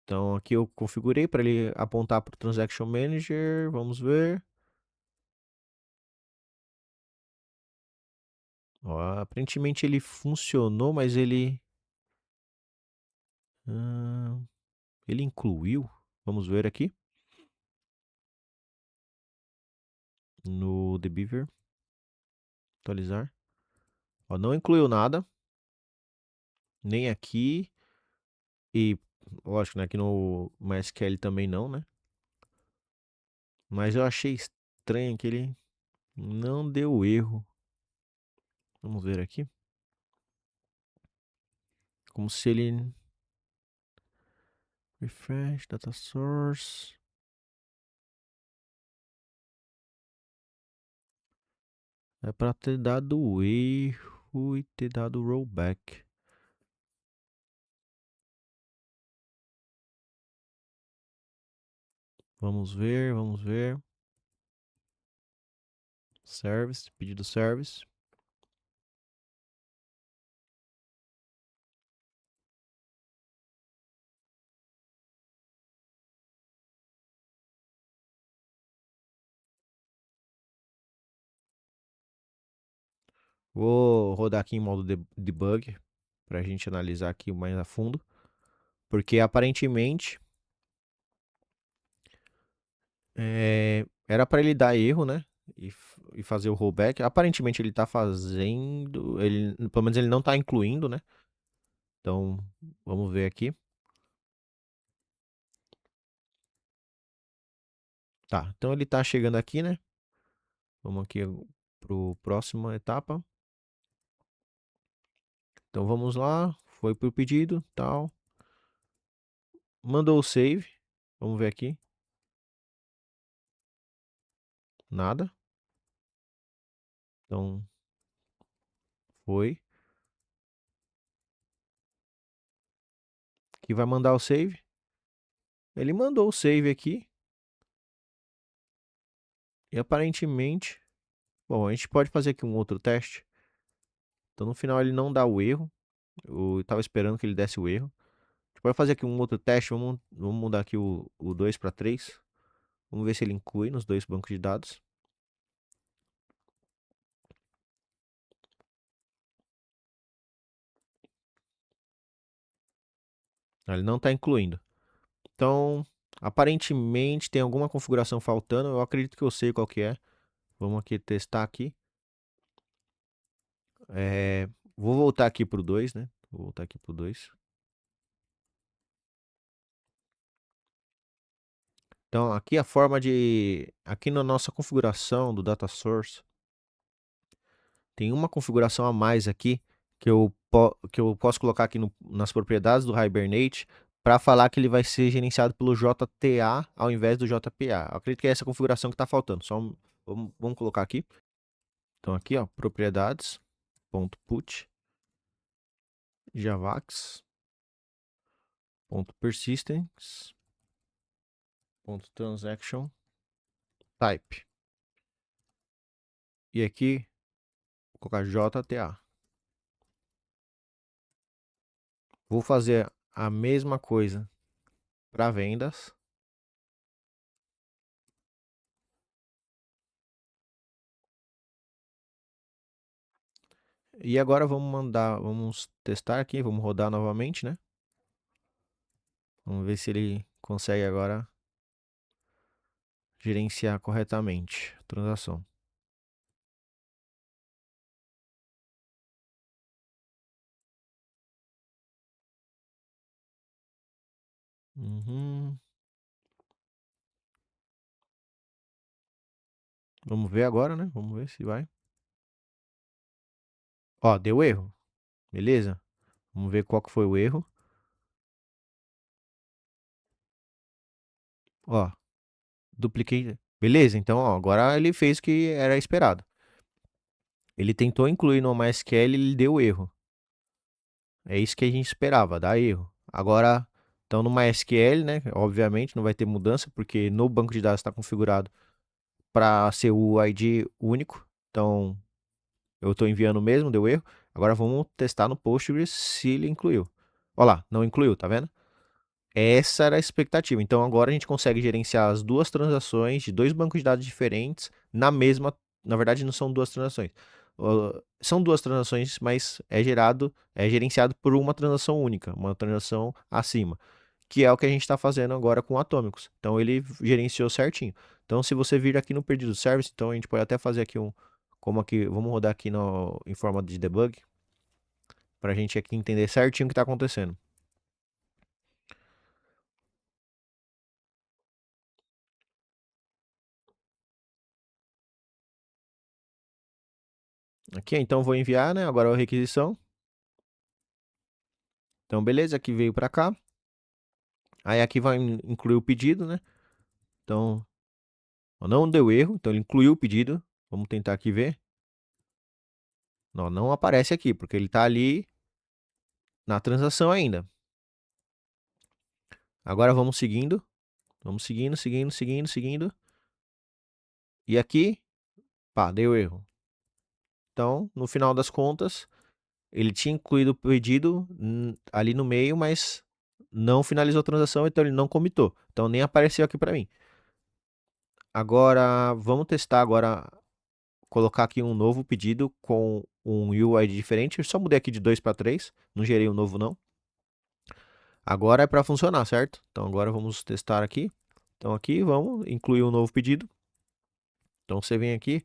então aqui eu configurei para ele apontar para o Transaction Manager. Vamos ver. Ó, aparentemente ele funcionou, mas ah, ele incluiu. Vamos ver aqui no Beaver. Atualizar. Ó, não incluiu nada, nem aqui e lógico, né, aqui no MySQL também não, né? Mas eu achei estranho que ele não deu erro. Vamos ver aqui. Como se ele refresh data source. É para ter dado erro e ter dado rollback. Vamos ver, vamos ver. Service, pedido service. Vou rodar aqui em modo debug para a gente analisar aqui mais a fundo, porque aparentemente era para ele dar erro, né? E fazer o rollback. Aparentemente ele tá fazendo, ele, pelo menos ele não tá incluindo, né? Então, vamos ver aqui. Tá, então ele tá chegando aqui, né? Vamos aqui pro próxima etapa. Então vamos lá, foi pro pedido, tal. Mandou o save. Vamos ver aqui. Nada. Então foi. Que vai mandar o save. Ele mandou o save aqui. E aparentemente, bom, a gente pode fazer aqui um outro teste. Então no final ele não dá o erro. Eu tava esperando que ele desse o erro. A gente pode fazer aqui um outro teste. Vamos mudar aqui o 2 para 3. Vamos ver se ele inclui nos dois bancos de dados. Ele não está incluindo. Então, aparentemente tem alguma configuração faltando. Eu acredito que eu sei qual que é. Vamos aqui testar aqui. Vou voltar aqui pro 2, né? Vou voltar aqui pro 2. Então, aqui a forma de... Aqui na nossa configuração do data source, tem uma configuração a mais aqui que eu posso colocar aqui nas propriedades do Hibernate para falar que ele vai ser gerenciado pelo JTA ao invés do JPA. Eu acredito que é essa configuração que está faltando. Vamos colocar aqui. Então aqui, ó, propriedades.put javax.persistence.transaction type. E aqui, vou colocar JTA. Vou fazer a mesma coisa para vendas. E agora vamos testar aqui, vamos rodar novamente, né? Vamos ver se ele consegue agora gerenciar corretamente a transação. Uhum. Vamos ver agora, né? Vamos ver se vai. Ó, deu erro, beleza? Vamos ver qual que foi o erro. Ó, dupliquei. Beleza, então ó, agora ele fez o que era esperado. Ele tentou incluir no MySQL e ele deu erro. É isso que a gente esperava, dar erro. Agora, então no MySQL, né? Obviamente não vai ter mudança, porque no banco de dados está configurado para ser o ID único. Então eu estou enviando mesmo, deu erro. Agora vamos testar no Postgres se ele incluiu. Olha lá, não incluiu, tá vendo? Essa era a expectativa. Então agora a gente consegue gerenciar as duas transações de dois bancos de dados diferentes na mesma. Na verdade, não são duas transações. São duas transações, mas é gerenciado por uma transação única, uma transação acima, que é o que a gente está fazendo agora com Atômicos. Então ele gerenciou certinho. Então, se você vir aqui no perdido service, então a gente pode até fazer aqui como aqui, vamos rodar aqui no, em forma de debug, para a gente aqui entender certinho o que está acontecendo. Aqui, então vou enviar, né? Agora é a requisição. Então, beleza, aqui veio para cá. Aí aqui vai incluir o pedido, né? Então, não deu erro, então ele incluiu o pedido. Vamos tentar aqui ver. Não, não aparece aqui, porque ele está ali na transação ainda. Agora vamos seguindo. Vamos seguindo, seguindo, seguindo, seguindo. E aqui, pá, deu erro. Então, no final das contas, ele tinha incluído o pedido ali no meio, mas não finalizou a transação, então ele não comitou. Então nem apareceu aqui para mim. Agora, vamos testar agora, colocar aqui um novo pedido com um UID diferente. Eu só mudei aqui de 2 para 3, não gerei um novo não. Agora é para funcionar, certo? Então agora vamos testar aqui. Então aqui vamos incluir um novo pedido. Então você vem aqui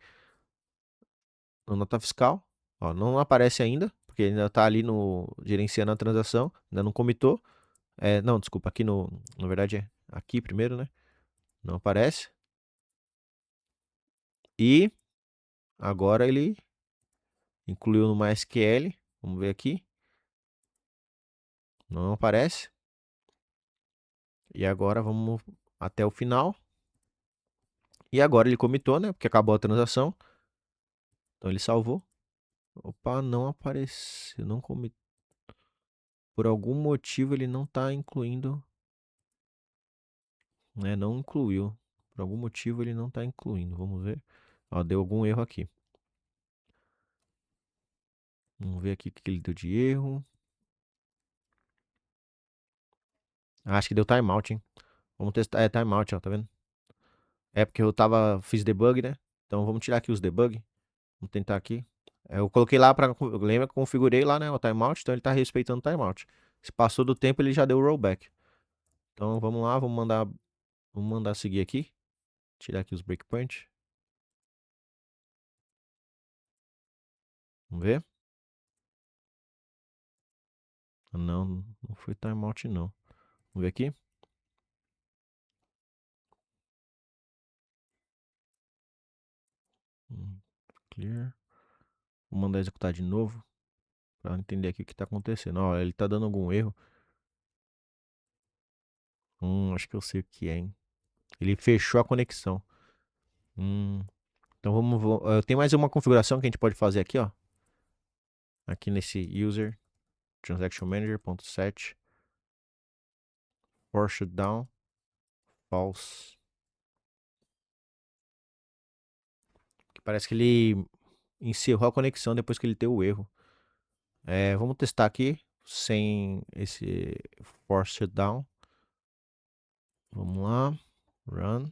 no nota fiscal, ó, não aparece ainda, porque ainda está ali no gerenciando a transação, ainda não comitou. Não, desculpa, aqui na verdade é aqui primeiro, né? Não aparece. E agora ele incluiu no MySQL. Vamos ver aqui. Não aparece. E agora vamos até o final. E agora ele comitou, né? Porque acabou a transação. Então ele salvou. Opa, não apareceu. Não comitou. Por algum motivo ele não está incluindo. Né? Não incluiu. Por algum motivo ele não está incluindo. Vamos ver. Ó, deu algum erro aqui. Vamos ver aqui o que ele deu de erro. Acho que deu timeout, hein? Vamos testar. É timeout, ó, tá vendo? É porque fiz debug, né? Então vamos tirar aqui os debug. Vamos tentar aqui. Eu coloquei lá para, lembra, configurei lá, né, o timeout, então ele tá respeitando o timeout. Se passou do tempo, ele já deu o rollback. Então vamos lá, vamos mandar seguir aqui. Tirar aqui os breakpoints. Vamos ver. Não, não foi timeout não. Vamos ver aqui. Clear. Vou mandar executar de novo para entender aqui o que tá acontecendo. Ó, ele tá dando algum erro. Acho que eu sei o que é, hein. Ele fechou a conexão. Hum, então tem mais uma configuração que a gente pode fazer aqui, ó. Aqui nesse user transaction manager.set for shutdown false. Que parece que ele encerrou a conexão depois que ele deu o erro. Vamos testar aqui sem esse force shutdown. Vamos lá, run.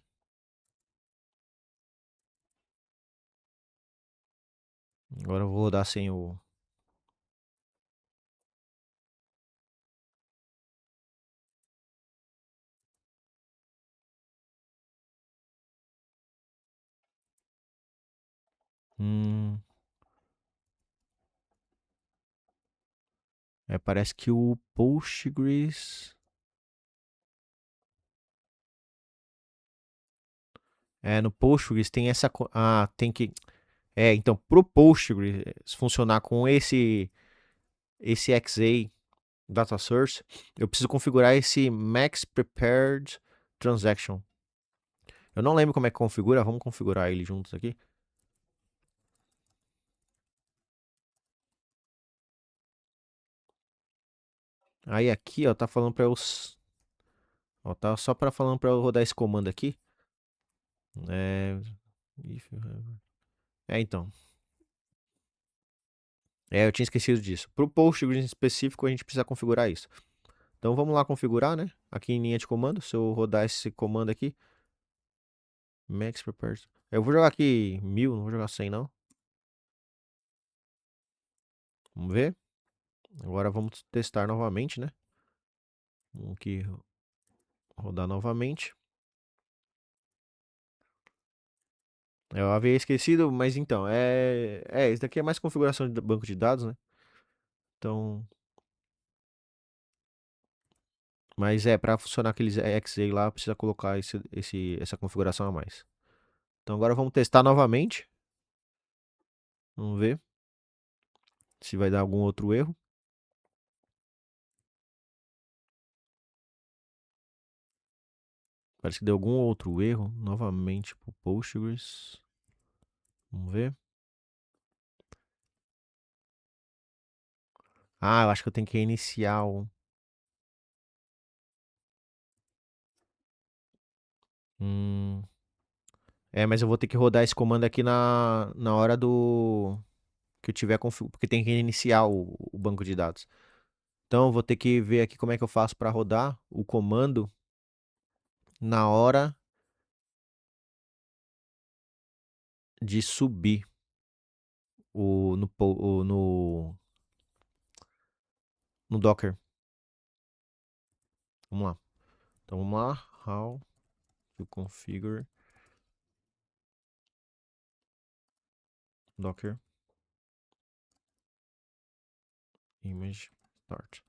Agora eu vou rodar sem o. Hum, parece que o Postgres. No Postgres tem essa. Tem que. Então, pro Postgres funcionar com esse XA Data Source, eu preciso configurar esse Max Prepared Transaction. Eu não lembro como é que configura, vamos configurar ele juntos aqui. Aí aqui, ó, tá falando para eu. Ó, tá só para falando para eu rodar esse comando aqui. É. Então. Eu tinha esquecido disso. Pro Postgres em específico, a gente precisa configurar isso. Então vamos lá configurar, né? Aqui em linha de comando, se eu rodar esse comando aqui, Max Prepare. Eu vou jogar aqui 1000, não vou jogar 100 não. Vamos ver. Agora vamos testar novamente, né? Vamos aqui rodar novamente. Eu havia esquecido, mas então, esse daqui é mais configuração de banco de dados, né? Então, mas para funcionar aqueles XA lá, precisa colocar essa configuração a mais. Então agora vamos testar novamente. Vamos ver se vai dar algum outro erro. Parece que deu algum outro erro. Novamente pro Postgres. Vamos ver. Ah, eu acho que eu tenho que reiniciar o. Hum, mas eu vou ter que rodar esse comando aqui na hora do. Que eu tiver configurado. Porque tem que reiniciar o banco de dados. Então eu vou ter que ver aqui como é que eu faço para rodar o comando na hora de subir no Docker. Vamos lá. Então vamos lá. How to configure Docker image start.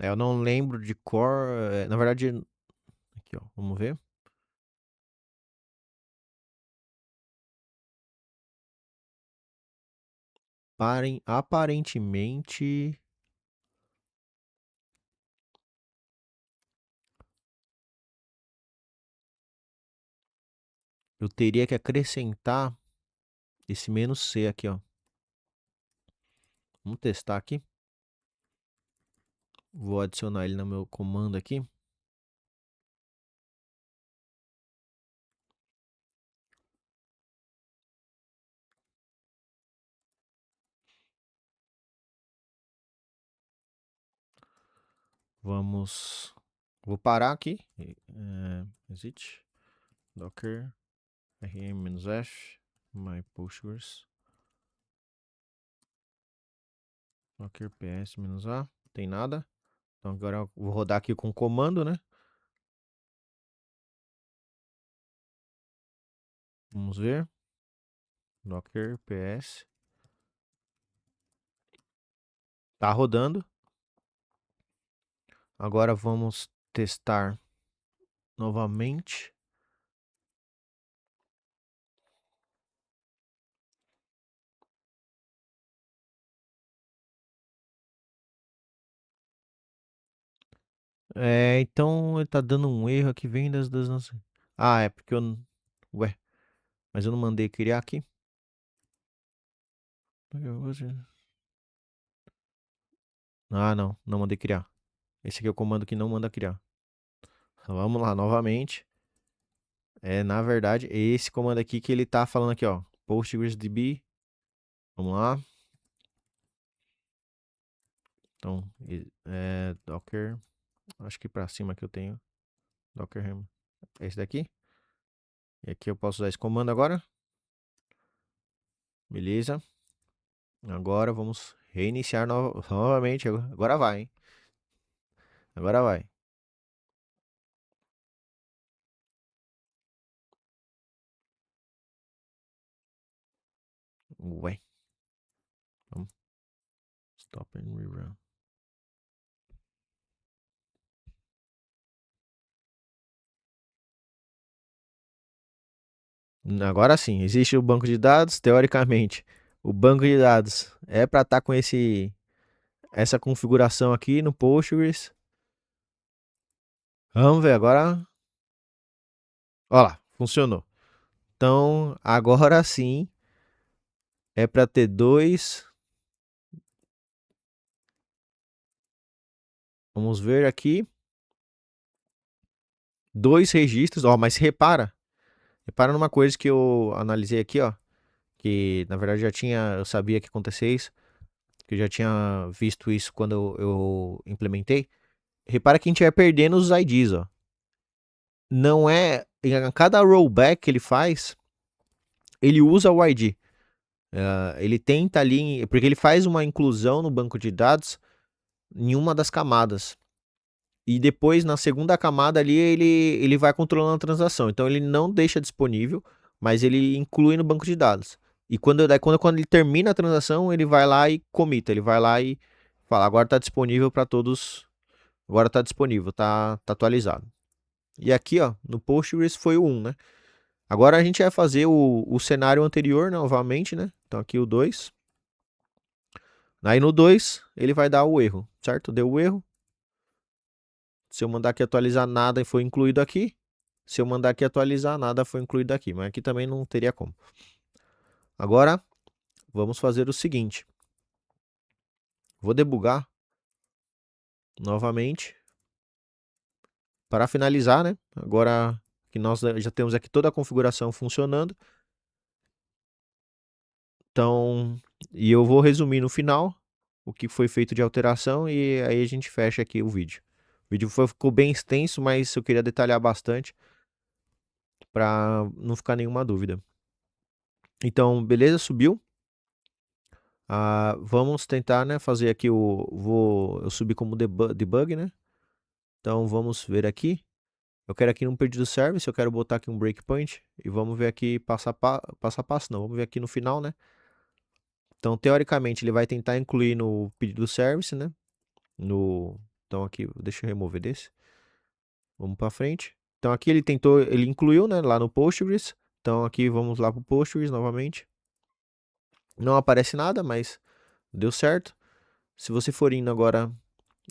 Eu não lembro de cor. Na verdade, aqui ó, vamos ver. Aparentemente, eu teria que acrescentar esse "-c" aqui, ó. Vamos testar aqui. Vou adicionar ele no meu comando aqui. Vamos. Vou parar aqui. Exit. Docker. rm-f. My Postgres. Docker ps-a. Tem nada. Então agora eu vou rodar aqui com o comando, né? Vamos ver. Docker ps. Tá rodando. Agora vamos testar novamente. Então ele tá dando um erro aqui, vem das nossas. Ah, é porque eu. Ué, mas eu não mandei criar aqui. Ah, não, não mandei criar. Esse aqui é o comando que não manda criar. Vamos lá, novamente. Na verdade, é esse comando aqui que ele tá falando aqui, ó. PostgreSDB. Vamos lá. Então, Docker. Acho que pra cima que eu tenho. Docker Ham. É esse daqui. E aqui eu posso usar esse comando agora. Beleza. Agora vamos reiniciar novamente. Agora vai, hein? Agora vai. Ué. Vamos. Stop and rerun. Agora sim, existe o banco de dados, teoricamente. O banco de dados é para estar com essa configuração aqui no Postgres. Vamos ver agora. Olha lá, funcionou. Então, agora sim é para ter dois. Vamos ver aqui. Dois registros, ó, mas repara numa coisa que eu analisei aqui, ó, que na verdade eu sabia que ia acontecer isso, que eu já tinha visto isso quando eu implementei. Repara que a gente vai perdendo os IDs, ó. Não é, em cada rollback que ele faz, ele usa o ID. Ele tenta ali, porque ele faz uma inclusão no banco de dados em uma das camadas. E depois, na segunda camada ali, ele vai controlando a transação. Então, ele não deixa disponível, mas ele inclui no banco de dados. E quando ele termina a transação, ele vai lá e comita. Ele vai lá e fala, agora está disponível para todos. Agora está disponível, tá atualizado. E aqui, ó, no Postgres foi o 1, né? Agora a gente vai fazer o cenário anterior novamente, né? Então aqui o 2. Aí no 2 ele vai dar o erro, certo? Deu o erro. Se eu mandar aqui atualizar nada foi incluído aqui. Se eu mandar aqui atualizar nada foi incluído aqui. Mas aqui também não teria como. Agora vamos fazer o seguinte. Vou debugar novamente para finalizar, né? Agora que nós já temos aqui toda a configuração funcionando. Então, e eu vou resumir no final o que foi feito de alteração e aí a gente fecha aqui o vídeo. O vídeo ficou bem extenso, mas eu queria detalhar bastante para não ficar nenhuma dúvida. Então, beleza, subiu. Vamos tentar, né, fazer aqui eu subi como debug, né? Então vamos ver aqui. Eu quero aqui no pedido service, eu quero botar aqui um breakpoint e vamos ver aqui passo a passo, não, vamos ver aqui no final, né? Então, teoricamente, ele vai tentar incluir no pedido service, né? Então aqui, deixa eu remover desse. Vamos para frente. Então aqui ele incluiu, né, lá no Postgres. Então aqui vamos lá para o Postgres novamente. Não aparece nada, mas deu certo. Se você for indo agora,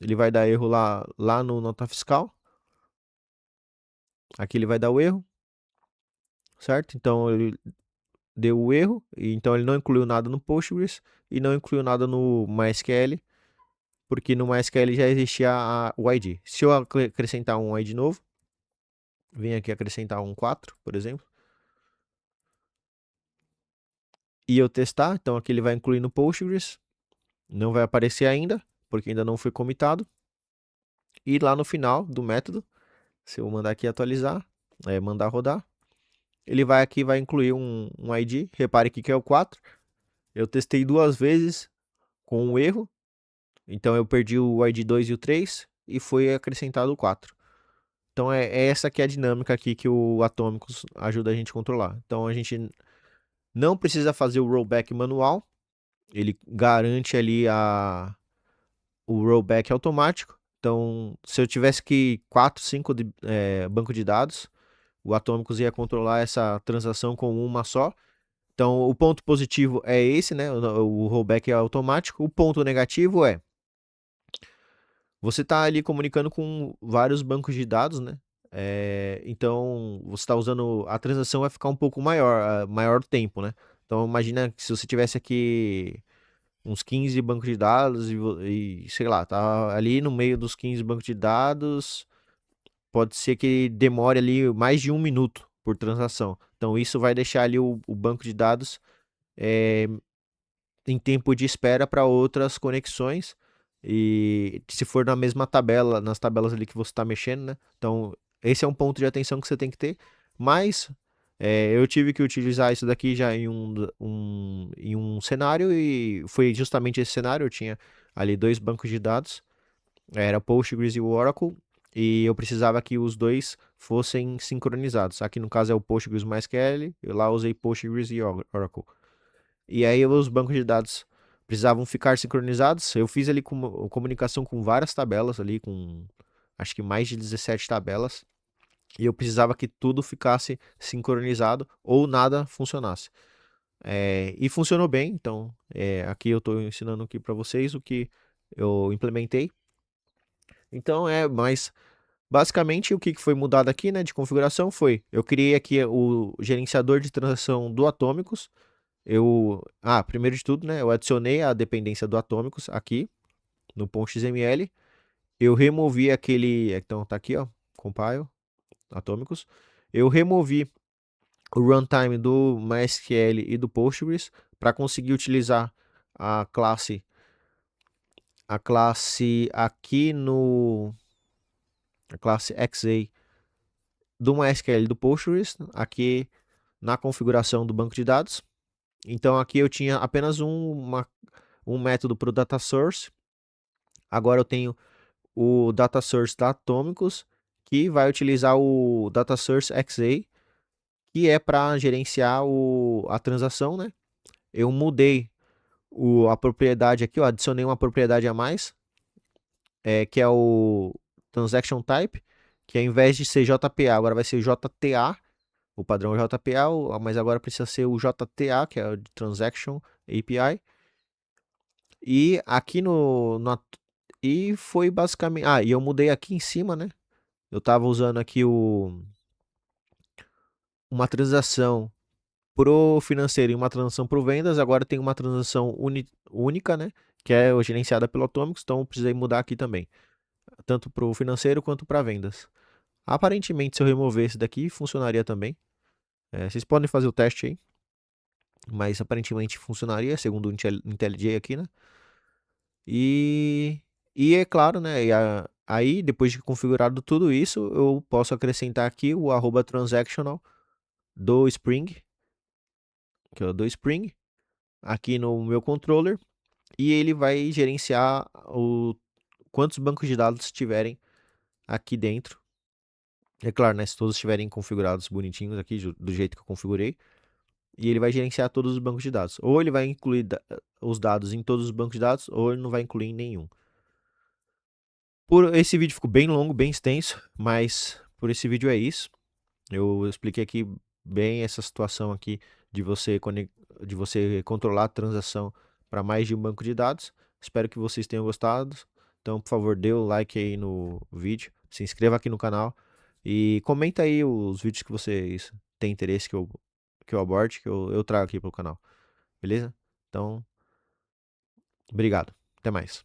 ele vai dar erro lá no nota fiscal. Aqui ele vai dar o erro, certo? Então ele deu o erro, e então ele não incluiu nada no Postgres e não incluiu nada no MySQL, porque no MySQL já existia o ID. Se eu acrescentar um ID novo, vem aqui acrescentar um 4, por exemplo, e eu testar, então aqui ele vai incluir no Postgres, não vai aparecer ainda, porque ainda não foi comitado. E lá no final do método, se eu mandar aqui atualizar, mandar rodar, ele vai incluir um ID, repare aqui que é o 4. Eu testei duas vezes com um erro, então eu perdi o ID 2 e o 3 e foi acrescentado o 4. Então é essa que é a dinâmica aqui que o Atômicos ajuda a gente a controlar. Então a gente não precisa fazer o rollback manual, ele garante ali o rollback automático. Então, se eu tivesse que 4, 5 banco de dados, o Atômicos ia controlar essa transação com uma só. Então, o ponto positivo é esse, né? O rollback é automático. O ponto negativo é você está ali comunicando com vários bancos de dados, né? Então, você está usando. A transação vai ficar um pouco maior tempo, né? Então, imagina que se você tivesse aqui uns 15 bancos de dados sei lá, tá ali no meio dos 15 bancos de dados, pode ser que demore ali mais de um minuto por transação. Então isso vai deixar ali o banco de dados é, em tempo de espera para outras conexões e se for na mesma tabela, nas tabelas ali que você está mexendo, né? Então esse é um ponto de atenção que você tem que ter, mas eu tive que utilizar isso daqui já em um cenário e foi justamente esse cenário. Eu tinha ali dois bancos de dados, era o Postgres e o Oracle, e eu precisava que os dois fossem sincronizados. Aqui no caso é o Postgres mais MySQL, eu lá usei Postgres e Oracle. E aí os bancos de dados precisavam ficar sincronizados. Eu fiz ali comunicação com várias tabelas ali, com acho que mais de 17 tabelas. e eu precisava que tudo ficasse sincronizado ou nada funcionasse. E funcionou bem, então aqui eu estou ensinando aqui para vocês o que eu implementei. Então mas basicamente o que foi mudado aqui, né, de configuração foi, eu criei aqui o gerenciador de transação do Atômicos. Primeiro de tudo, né, eu adicionei a dependência do Atômicos aqui no .xml. Eu removi aquele, então tá aqui, ó, compile Atômicos. Eu removi o runtime do MySQL e do Postgres para conseguir utilizar a classe aqui no a classe XA do MySQL e do Postgres aqui na configuração do banco de dados. Então aqui eu tinha apenas um método para o data source. Agora eu tenho o data source da Atômicos, que vai utilizar o data source XA, que é para gerenciar a transação, né? Eu mudei a propriedade aqui, ó, adicionei uma propriedade a mais, que é o transaction type, que ao invés de ser JPA, agora vai ser JTA, o padrão JPA, mas agora precisa ser o JTA, que é o Transaction API. E aqui e foi basicamente, e eu mudei aqui em cima, né? Eu estava usando aqui uma transação pro financeiro e uma transação pro vendas, agora tem uma transação única, né? Que é gerenciada pelo Atomics, então eu precisei mudar aqui também, tanto pro financeiro quanto para vendas. Aparentemente, se eu remover esse daqui, funcionaria também. Vocês podem fazer o teste aí, mas aparentemente funcionaria, segundo o IntelliJ aqui, né? E, e é claro, né? Aí, depois de configurado tudo isso, eu posso acrescentar aqui o @transactional do Spring, que é o do Spring, aqui no meu controller, e ele vai gerenciar quantos bancos de dados tiverem aqui dentro. É claro, né? Se todos estiverem configurados bonitinhos aqui, do jeito que eu configurei, e ele vai gerenciar todos os bancos de dados. Ou ele vai incluir os dados em todos os bancos de dados, ou ele não vai incluir em nenhum. Esse vídeo ficou bem longo, bem extenso, mas por esse vídeo é isso. Eu expliquei aqui bem essa situação aqui de você controlar a transação para mais de um banco de dados. Espero que vocês tenham gostado. Então, por favor, dê o like aí no vídeo, se inscreva aqui no canal e comenta aí os vídeos que vocês têm interesse que eu aborde, que eu trago aqui para o canal. Beleza? Então, obrigado. Até mais.